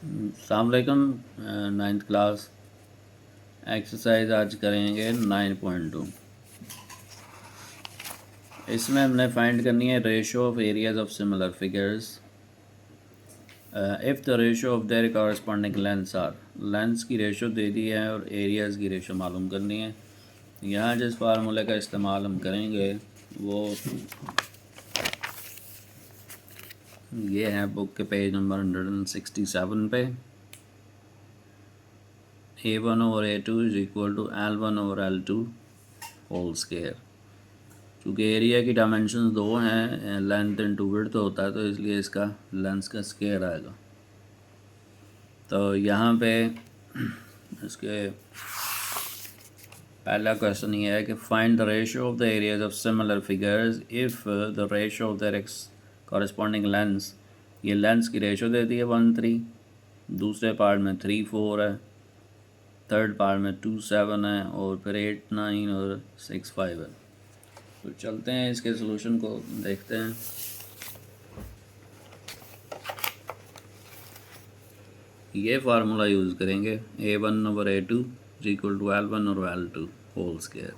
अस्सलाम वालेकुम। 9th class exercise आज करेंगे 9.2। इसमें हमने फाइंड करनी है ratio of areas of similar figures if the ratio of their corresponding lengths are. Lengths की रेशो दे दी है और एरियाज़ की रेशो मालूम करनी है। यहाँ जिस फार्मूले का इस्तेमाल हम करेंगे वो ये है बुक के पेज नंबर 167 पे। A1/A2 is equal to L1/L2 whole square. चूँकि एरिया की डायमेंशन दो हैं, लेंथ इनटू विड्थ होता है, तो इसलिए इसका लेंथ का स्क्वायर आएगा। तो यहाँ पे इसके पहला क्वेश्चन ये है कि find the ratio of the areas of similar figures if the ratio of their corresponding lengths. ये लेंथ्स की रेशियो दे दी है 1:3, दूसरे पार्ट में 3:4 है, थर्ड पार्ट में 2:7 है और फिर 8:9 और 6:5 है। तो चलते हैं इसके सलूशन को देखते हैं। ये फार्मूला यूज़ करेंगे A1/A2 is equal to L1 और L2 होल स्क्वायर।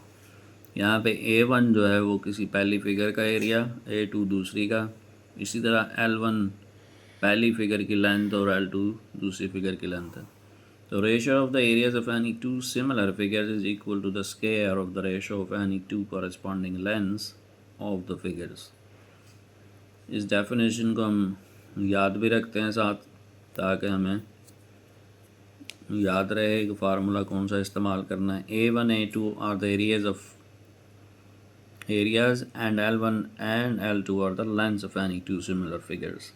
यहाँ पे A1 जो है वो किसी पहली फिगर का एरिया, A2 दूसरी का, इसी तरह L1 पहली फिगर की लेंथ और L2 दूसरी फिगर की लेंथ है। तो ratio of the areas of any two similar figures is equal to the square of the ratio of any two corresponding lengths of the figures. इस definition को हम याद भी रखते हैं साथ, ताकि हमें याद रहे कि फार्मूला कौन सा इस्तेमाल करना है। A1 A2 are the areas and L1 and L2 are the lengths of any two similar figures.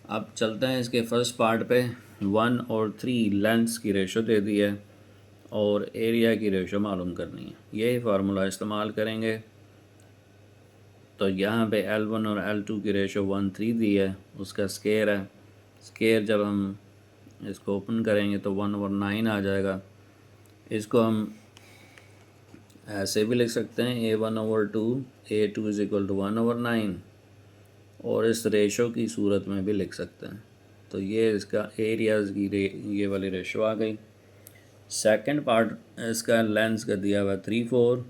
अब चलते हैं इसके फर्स्ट पार्ट पे। 1 और 3 लेंथ्स की रेशो दे दी है और एरिया की रेशो मालूम करनी है। यही फार्मूला इस्तेमाल करेंगे। तो यहाँ पे L1 और L2 की रेशो 1:3 दी है, उसका स्क्वायर है। स्क्वायर जब हम इसको ओपन करेंगे तो 1/9 आ जाएगा। इसको हम ऐसे भी लिख सकते हैं A1/2 A2 is equal to 1/9, और इस रेशो की सूरत में भी लिख सकते हैं। तो ये इसका एरियाज़ की ये वाली रेशो आ गई। सेकंड पार्ट इसका लेंथ का दिया हुआ 3:4।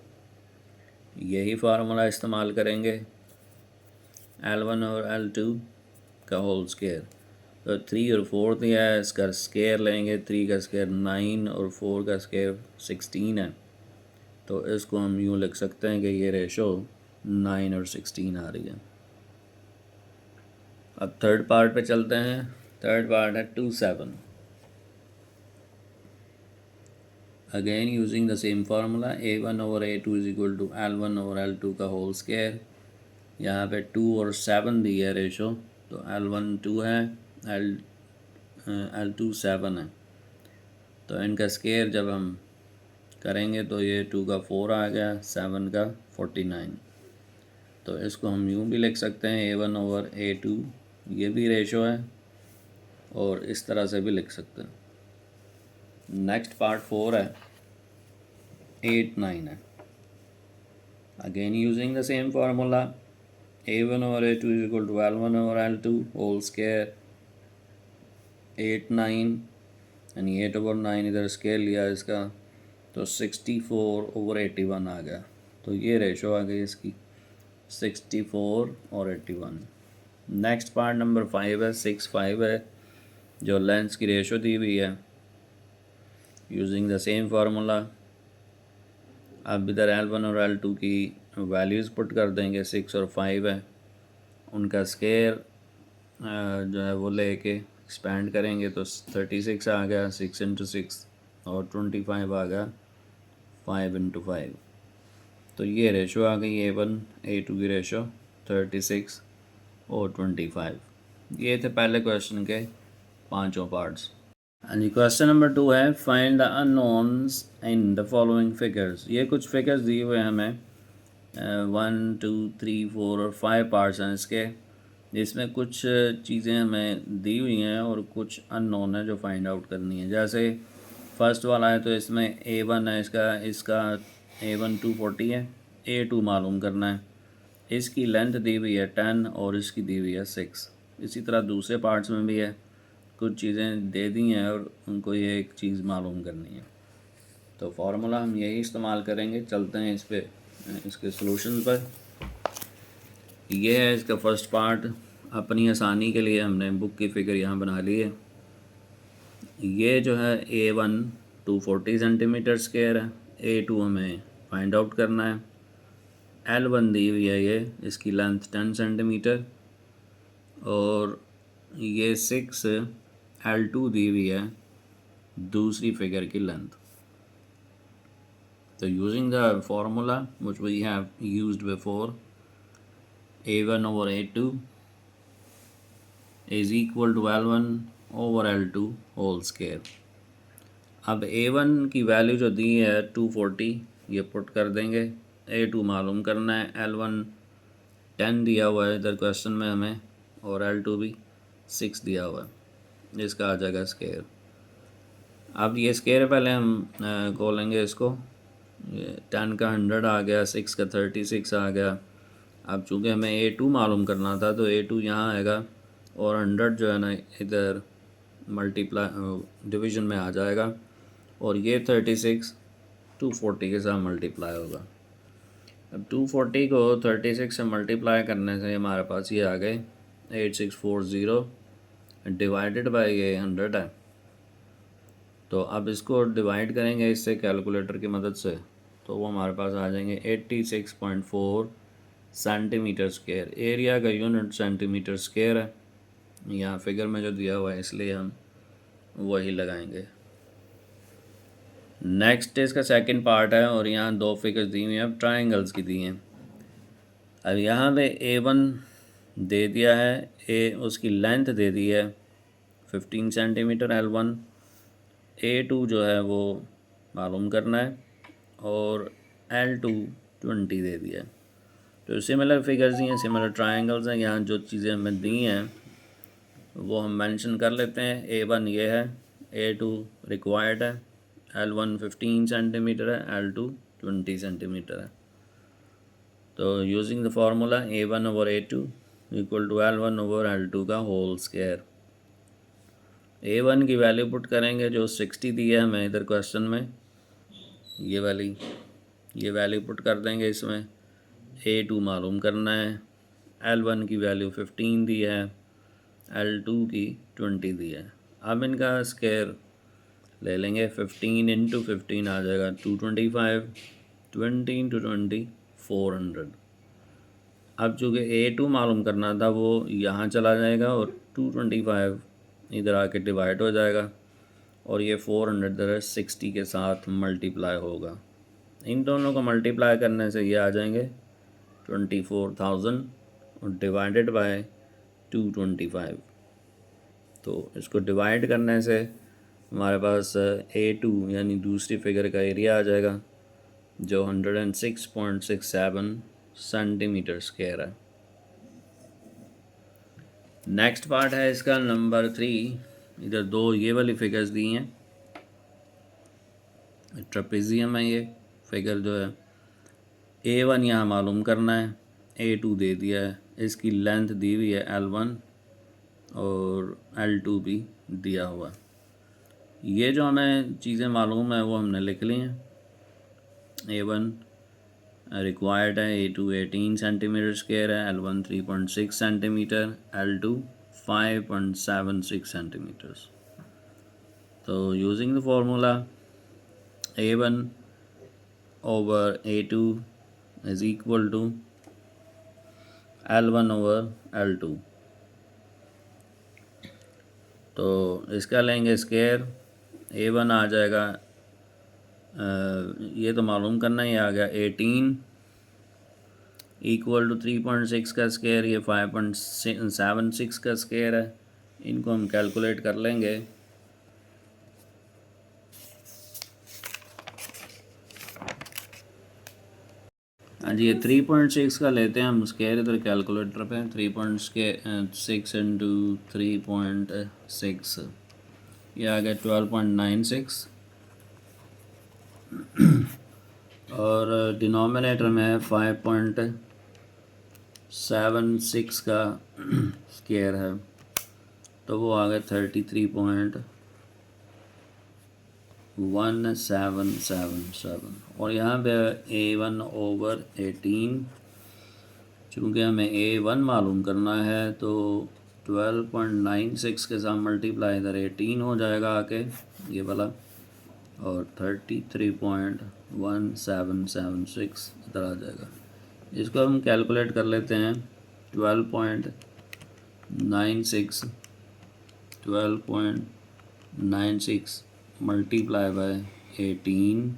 यही फार्मूला इस्तेमाल करेंगे L1 और L2 का होल स्क्वायर। तो 3 और 4 दिया है, इसका स्क्वायर लेंगे। 3 का स्क्वायर 9 और 4 का स्क्वायर 16 है। तो इसको हम यूँ लिख सकते हैं कि ये रेशो 9 और 16 आ रही है। अब थर्ड पार्ट पे चलते हैं। थर्ड पार्ट है 2:7। Again using the same formula A1/A2 is equal to L1/L2 का होल स्क्वायर। यहाँ पे 2 और 7 दी है रेशो, तो L1 2 है, L2 7 है। तो इनका स्क्वायर जब हम करेंगे तो ये 2 का 4 आ गया, 7 का 49। तो इसको हम यूँ भी लिख सकते हैं A1/A2, ये भी रेशो है, और इस तरह से भी लिख सकते हैं। नेक्स्ट पार्ट 4 है, 8-9 है। Again using the same formula A1/A2 is equal to L1/L2 whole square. 8-9 यानी 8/9 इधर स्केयर लिया इसका, तो 64/81 आ गया। तो ये रेशो आ गई इसकी 64 और 81। नेक्स्ट पार्ट नंबर 5 है, 6-5 है, जो लेंथ्स की रेशो दी हुई है यूजिंग द सेम फार्मूला। अब इधर L1 और L2 की वैल्यूज़ पुट कर देंगे। 6 और 5 है, उनका स्क्वायर जो है वो लेके एक्सपेंड करेंगे तो 36 आ गया, 6 × 6, और 25 आ गया 5 × 5। तो ये रेशो आ गई A1/A2 की रेशो 36 और 25। ये थे पहले क्वेश्चन के पांचों पार्ट्स। हाँ जी, क्वेश्चन नंबर 2 है find the unknowns in the following figures. ये कुछ फिगर्स दिए हुए हैं हमें, 1 2 3 4 और 5 पार्ट्स हैं इसके, जिसमें कुछ चीज़ें हमें दी हुई हैं और कुछ अननोन है जो फाइंड आउट करनी है। जैसे फर्स्ट वाला है तो इसमें A1 है, इसका A1 240 है, A2 मालूम करना है। इसकी लेंथ दी हुई है 10 और इसकी दी हुई है 6। इसी तरह दूसरे पार्ट्स में भी है, कुछ चीज़ें दे दी हैं और उनको ये एक चीज़ मालूम करनी है। तो फार्मूला हम यही इस्तेमाल करेंगे। चलते हैं इस पे इसके सॉल्यूशन पर। ये है इसका फर्स्ट पार्ट। अपनी आसानी के लिए हमने बुक की फ़िगर यहाँ बना ली है। ये जो है A1 240 सेंटीमीटर स्क्वायर है, A2 हमें फाइंड आउट करना है। L1 दी हुई है, ये इसकी लेंथ 10 सेंटीमीटर और ये 6 L2 दी हुई है दूसरी फिगर की लेंथ। तो using the formula which we have used before, A1 over A2 is equal to L1 over L2 whole square. अब A1 की वैल्यू जो दी है 240, ये पुट कर देंगे। A2 मालूम करना है, L1 10 दिया हुआ है इधर क्वेश्चन में हमें, और L2 भी 6 दिया हुआ है, इसका आ जाएगा स्क्वायर। अब ये स्क्वायर पहले हम खोलेंगे इसको। 10 का 100 आ गया, 6 का 36 आ गया। अब चूँकि हमें A2 मालूम करना था तो A2 यहाँ आएगा और 100 जो है ना इधर मल्टीप्लाई डिवीज़न में आ जाएगा, और ये 36 240 के साथ मल्टीप्लाई होगा। अब 240 को 36 से मल्टीप्लाई करने से हमारे पास ये आ गए 8640 डिवाइडेड बाय ये 100 है। तो अब इसको डिवाइड करेंगे इससे कैलकुलेटर की मदद से, तो वो हमारे पास आ जाएंगे 86.4 सेंटीमीटर स्क्वायर। एरिया का यूनिट सेंटीमीटर स्क्वायर है, यहाँ फिगर में जो दिया हुआ है इसलिए हम वही लगाएंगे। नेक्स्ट इसका सेकंड पार्ट है और यहाँ दो फिगर्स दी हुई हैं, अब ट्रायंगल्स की दी हैं। अब यहाँ पे A1 दे दिया है, उसकी लेंथ दे दी है 15 सेंटीमीटर L1, A2 जो है वो मालूम करना है, और L2 20 दे दिया है। तो सिमिलर फिगर्स ही हैं, सिमिलर ट्रायंगल्स हैं। यहाँ जो चीज़ें हमें दी हैं वो हम मेंशन कर लेते हैं। A1 ये है, A2 रिक्वायर्ड है, L1 15 सेंटीमीटर है, L2 20 सेंटीमीटर है। तो using the formula A1 over A2 equal to L1 over L2 का होल स्क्वायर। A1 की वैल्यू पुट करेंगे जो 60 दी है हमें इधर क्वेश्चन में, ये वाली, ये वैल्यू पुट कर देंगे इसमें। A2 मालूम करना है, L1 की वैल्यू 15 दी है, L2 की 20 दी है। अब इनका स्क्वायर ले लेंगे, 15 इंटू 15 आ जाएगा 225, 20 इंटू 20 400। अब चूँकि A2 मालूम करना था वो यहाँ चला जाएगा और 225 इधर आके डिवाइड हो जाएगा, और ये 400 इधर 60 के साथ मल्टीप्लाई होगा। इन दोनों को मल्टीप्लाई करने से ये आ जाएंगे 24,000 और डिवाइडेड बाय 225। तो इसको डिवाइड करने से हमारे पास A2 यानी दूसरी फिगर का एरिया आ जाएगा जो 106.67 सेंटीमीटर स्क्वायर है। नेक्स्ट पार्ट है इसका नंबर 3। इधर दो ये वाली फिगर्स दी हैं, ट्रेपेजियम है ये फिगर जो है। A1 यहाँ मालूम करना है, A2 दे दिया है, इसकी लेंथ दी हुई है L1 और L2 भी दिया हुआ। ये जो हमें चीज़ें मालूम है वो हमने लिख ली हैं। A1 रिक्वायर्ड है, A2 18 सेंटीमीटर स्क्वायर है, L1 3.6 सेंटीमीटर, L2 5.76 सेंटीमीटर्स। तो using the formula A1 over A2 is equal to L1 over L2। तो इसका लेंगे स्क्वायर, A1 आ जाएगा, ये तो मालूम करना ही आ गया 18 इक्वल टू 3.6 का स्क्वायर, ये 5.76 का स्क्वायर है। इनको हम कैलकुलेट कर लेंगे। हाँ जी, ये 3.6 का लेते हैं हम स्क्वायर इधर कैलकुलेटर पे। 3.6 इंटू 3.6 ये आ गया 12.96 और डिनोमिनेटर में 5.76 का स्क्वायर है। तो वो आ गया 33.1777 और यहाँ पे A1/18, चूँकि हमें A1 मालूम करना है तो 12.96 के साथ मल्टीप्लाई इधर 18 हो जाएगा आके ये वाला, और 33.1776 इधर आ जाएगा। इसको हम कैलकुलेट कर लेते हैं। 12.96 मल्टीप्लाई बाय 18,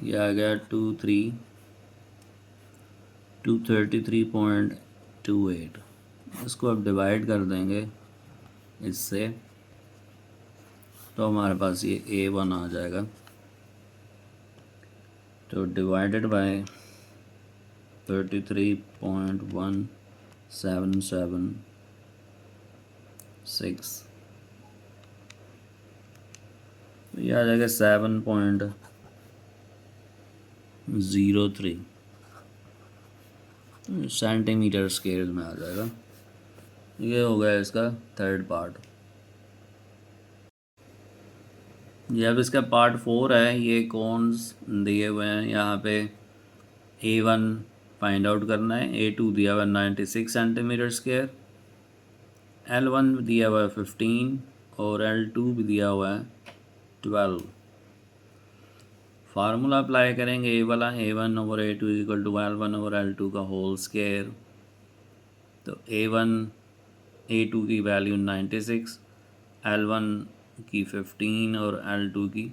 ये आ गया 233.28। इसको अब डिवाइड कर देंगे इससे, तो हमारे पास ये A1 आ जाएगा। तो डिवाइडेड बाय 33.1776, तो ये आ जाएगा 7.03 सेंटीमीटर स्केल में आ जाएगा। ये हो गया इसका थर्ड पार्ट। ये अब इसका पार्ट 4 है। ये कॉन्स दिए हुए हैं यहाँ पे। A1 फाइंड आउट करना है। A2 दिया हुआ है 96 सेंटीमीटर स्क्वायर, L1 दिया हुआ है 15 और L2 भी दिया हुआ है 12। फार्मूला अप्लाई करेंगे A वाला, A1/A2 इक्वल टू L1/L2 का होल स्क्वायर। तो A2 की वैल्यू 96, L1 की 15 और L2 की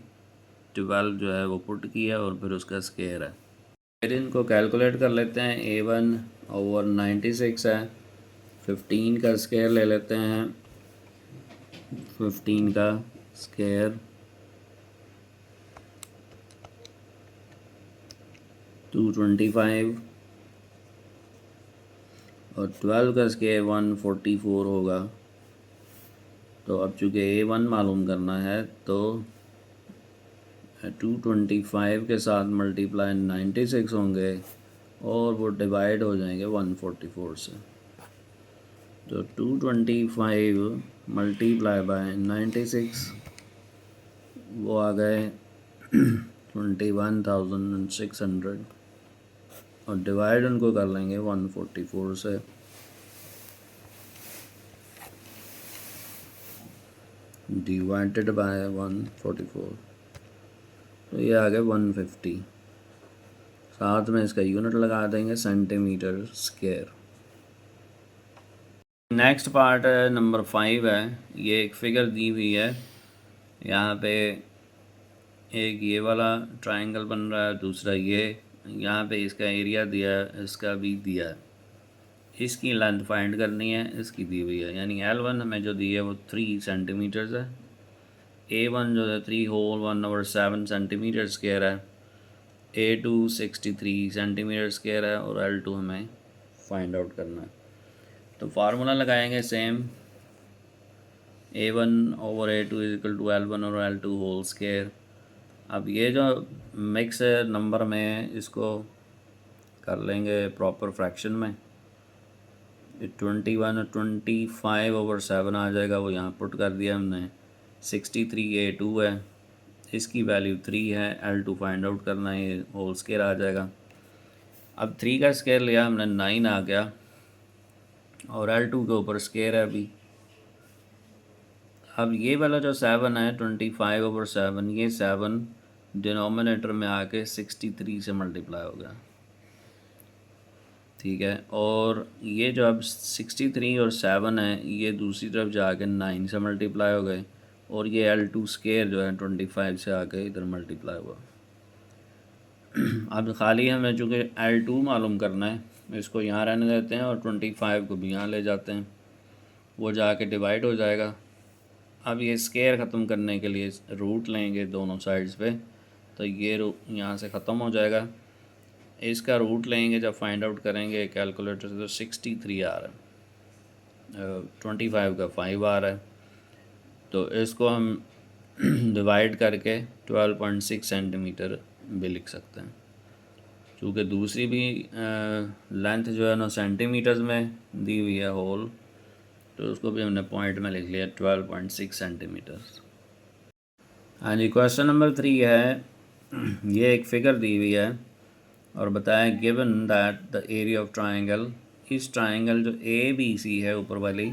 12 जो है वो पुट किया और फिर उसका स्क्वायर है। फिर इनको कैलकुलेट कर लेते हैं। A1/96 है, 15 का स्क्वायर ले लेते हैं। 15 का स्क्वायर 225 और 12 का स्क्वायर 144 होगा। तो अब चूँकि A1 मालूम करना है तो 225 के साथ मल्टीप्लाई 96 होंगे और वो डिवाइड हो जाएंगे 144 से। तो 225 मल्टीप्लाई बाय 96 वो आ गए 21,600 और डिवाइड उनको कर लेंगे 144 से। डिवाइडेड बाय 144 तो ये आ गया 150। साथ में इसका यूनिट लगा देंगे centimetre square. Next part number 5 है। ये एक फिगर दी हुई है। यहाँ पे एक ये वाला ट्रायंगल बन रहा है, दूसरा ये। यहाँ पे इसका एरिया दिया है, इसका भी दिया है। इसकी लेंथ फाइंड करनी है, इसकी दी हुई है। यानी L1 हमें जो दी है वो 3 सेंटीमीटर्स है। A1 जो है 3/1/7 सेंटीमीटर स्क्वायर है। A2 63 सेंटीमीटर स्क्वायर है और L2 हमें फाइंड आउट करना है। तो फार्मूला लगाएंगे same, A1/A2 equal to L1 और L2 होल स्क्वायर। अब ये जो मिक्स नंबर में है इसको कर लेंगे प्रॉपर फ्रैक्शन में। 21 और 25/7 आ जाएगा, वो यहाँ पुट कर दिया हमने। 63 A2 है, इसकी वैल्यू 3 है। L2 फाइंड आउट करना है, ये होल स्क्वायर आ जाएगा। अब 3 का स्क्वायर लिया हमने, 9 आ गया और L2 के ऊपर स्क्वायर है अभी। अब ये वाला जो 7 है 25/7, ये 7 डिनोमिनेटर में आके 63 से मल्टीप्लाई हो गया। ठीक है, और ये जो अब 63 और 7 है ये दूसरी तरफ जाके 9 से मल्टीप्लाई हो गए और ये L2 स्क्वायर जो है 25 से आके इधर मल्टीप्लाई हुआ। अब खाली हमें चूँकि L2 मालूम करना है, इसको यहाँ रहने देते हैं और 25 को भी यहाँ ले जाते हैं, वो जाके डिवाइड हो जाएगा। अब ये स्क्वायर ख़त्म करने के लिए रूट लेंगे दोनों साइड्स पे, तो ये यहाँ से ख़त्म हो जाएगा। इसका रूट लेंगे जब फाइंड आउट करेंगे कैलकुलेटर से तो 63 आ रहा है, 25 का 5 आ रहा है। तो इसको हम डिवाइड करके 12.6 सेंटीमीटर भी लिख सकते हैं। चूँकि दूसरी भी लेंथ जो है ना सेंटीमीटर्स में दी हुई है होल, तो उसको भी हमने पॉइंट में लिख लिया 12.6 सेंटीमीटर। हाँ जी, क्वेश्चन नंबर 3 है, ये एक फिगर दी हुई है और बताया given that the area of triangle, इस ट्राइंगल जो ए बी सी है ऊपर वाली,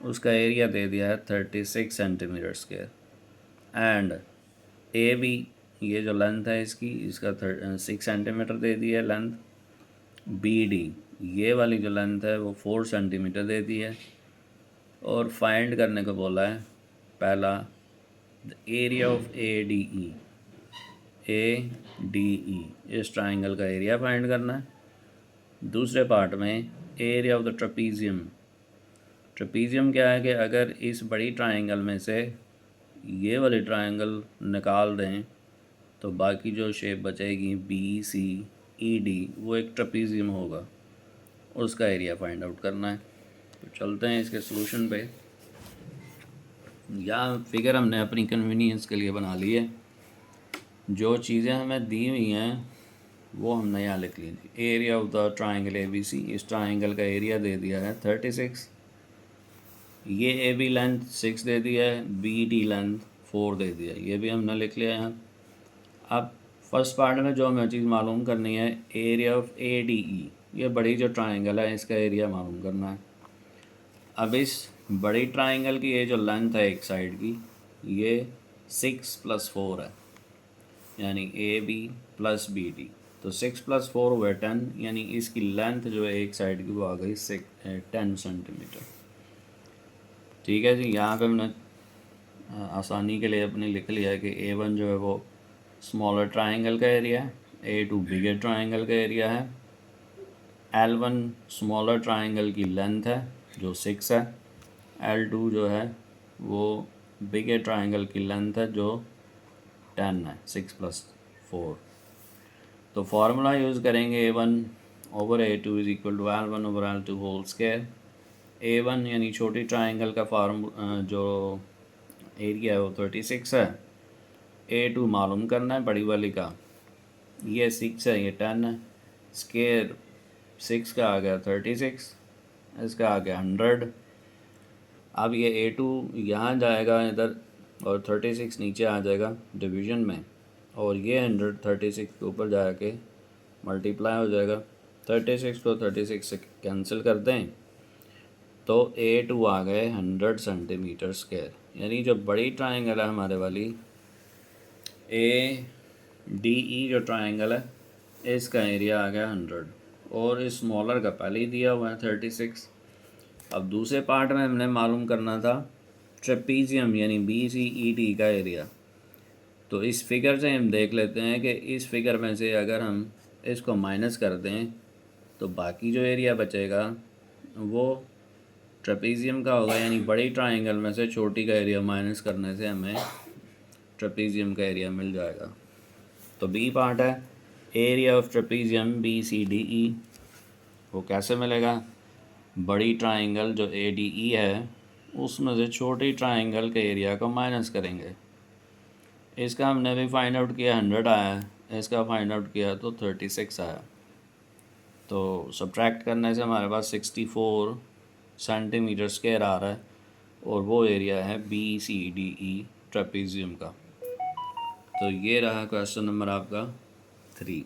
उसका एरिया दे दिया है 36 centimetre square, and A B ये जो लेंथ है इसकी, इसका 6 सेंटीमीटर दे दी है लेंथ, बी डी ये वाली जो लेंथ है वो 4 सेंटीमीटर दे दी है, और फाइंड करने को बोला है पहला the area of A D E, इस ट्राइंगल का एरिया फाइंड करना है। दूसरे पार्ट में area of the trapezium, trapezium क्या है कि अगर इस बड़ी ट्राइंगल में से ये वाली ट्राइंगल निकाल दें तो बाकी जो शेप बचेगी बी सी ई डी वो एक ट्रेपीजियम होगा, उसका एरिया फाइंड आउट करना है। तो चलते हैं इसके सॉल्यूशन पे। या फिगर हमने अपनी कन्वीनियंस के लिए बना ली है, जो चीज़ें हमें दी हुई हैं वो हमने यहाँ लिख ली। Area of the triangle A B C, इस ट्राइंगल का एरिया दे दिया है 36, ये ए बी लेंथ 6 दे दिया है, बी डी लेंथ 4 दे दिया है, ये भी हमने लिख लिया यहाँ। अब फर्स्ट पार्ट में जो हमें चीज़ मालूम करनी है, area of A D E, ये बड़ी जो ट्राइंगल है इसका एरिया मालूम करना है। अब इस बड़ी ट्राइंगल की ये जो लेंथ है एक साइड की, ये 6 + 4 है, यानी A B plus B D, तो 6 + 4 हुए 10, यानी इसकी लेंथ जो है एक साइड की वो आ गई 10 सेंटीमीटर। ठीक है जी, यहाँ पे हमने आसानी के लिए अपने लिख लिया है कि A1 जो है वो स्मॉलर ट्राइंगल का एरिया है, A2 बिगर ट्राइंगल का एरिया है, L1 स्मॉलर ट्राइंगल की लेंथ है जो 6 है, L2 जो है वो बिगर ट्राइंगल की लेंथ है जो 10 है, 6 + 4। तो फार्मूला यूज़ करेंगे A1/A2 = L1/L2 whole square. A1 यानी छोटी ट्राइंगल का जो एरिया है वो 36 है, A2 मालूम करना है बड़ी वाली का, ये 6 है ये 10 है, स्क्वायर 6 का आ गया 36, इसका आ गया 100। अब ये A2 यहाँ जाएगा इधर और 36 नीचे आ जाएगा डिवीज़न में, और ये 100 36 के ऊपर जाके मल्टीप्लाई हो जाएगा। 36 को 36 से कैंसिल कर दें तो A2 आ गए 100 सेंटीमीटर स्क्वायर, यानी जो बड़ी ट्राइंगल है हमारे वाली ADE जो ट्राइंगल है इसका एरिया आ गया 100, और इस स्मॉलर का पहले ही दिया हुआ है 36। अब दूसरे पार्ट में हमने मालूम करना था ट्रेपीजियम यानी BCED का एरिया। तो इस फिगर से हम देख लेते हैं कि इस फिगर में से अगर हम इसको माइनस कर दें तो बाकी जो एरिया बचेगा वो ट्रेपीजियम का होगा, यानी बड़ी ट्राइंगल में से छोटी का एरिया माइनस करने से हमें ट्रेपीजियम का एरिया मिल जाएगा। तो बी पार्ट है एरिया ऑफ ट्रेपीजियम BCDE, वो कैसे मिलेगा? बड़ी ट्राइंगल जो ADE है उसमें से छोटी ट्राइंगल के एरिया को माइनस करेंगे। इसका हमने भी फाइंड आउट किया 100 आया है, इसका फाइंड आउट किया तो 36 आया। तो सब्ट्रैक्ट करने से हमारे पास 64 सेंटीमीटर स्क्वायर आ रहा है, और वो एरिया है BCDE ट्रेपीजियम का। तो ये रहा क्वेश्चन नंबर आपका 3।